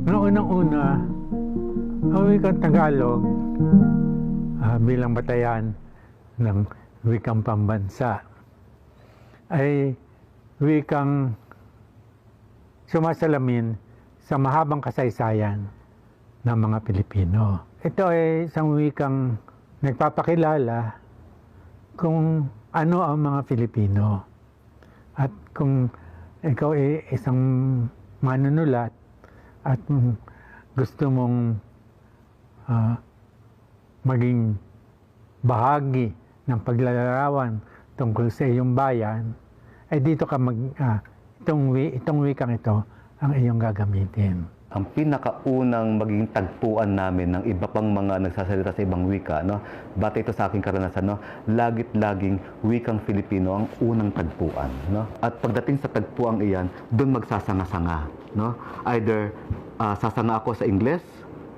Noong unang-una, ang wikang Tagalog bilang batayan ng wikang pambansa ay wikang sumasalamin sa mahabang kasaysayan ng mga Pilipino. Ito ay isang wikang nagpapakilala kung ano ang mga Pilipino. At kung ikaw ay isang manunulat at gusto mong maging bahagi ng paglalarawan tungkol sa iyong bayan, ay dito ka itong wikang ito ang iyong gagamitin. Ang pinakaunang maging tagpuan namin ng iba pang mga nagsasalita sa ibang wika, no? Bata ito sa aking karanasan, no? Lagit-laging wikang Filipino ang unang tagpuan, no? At pagdating sa tagpuang iyan, doon magsasanga-sanga, no? Either sasanga ako sa Ingles,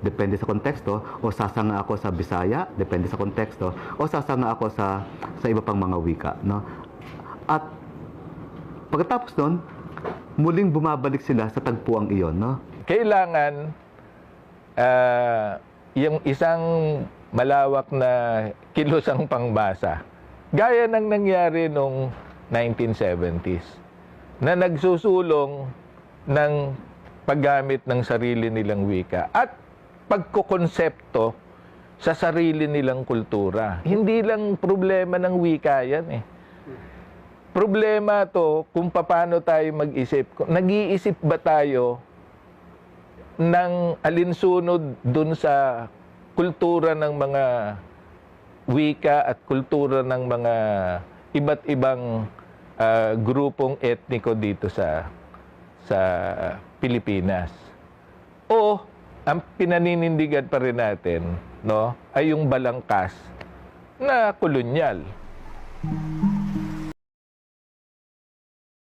depende sa konteksto, o sasanga ako sa Bisaya, depende sa konteksto, o sasanga ako sa iba pang mga wika, no? At pagkatapos noon, muling bumabalik sila sa tagpuang iyon, no? Kailangan yung isang malawak na kilusang pangbasa, gaya ng nangyari noong 1970s, na nagsusulong ng paggamit ng sarili nilang wika at pagkukonsepto sa sarili nilang kultura. Hindi lang problema ng wika yan eh. Problema to kung paano tayo mag-isip. Nag-iisip ba tayo ng alinsunod dun sa kultura ng mga wika at kultura ng mga iba't ibang grupong etniko dito sa Pilipinas? O ang pinaninindigan pa rin natin, no, ay yung balangkas na kolonyal.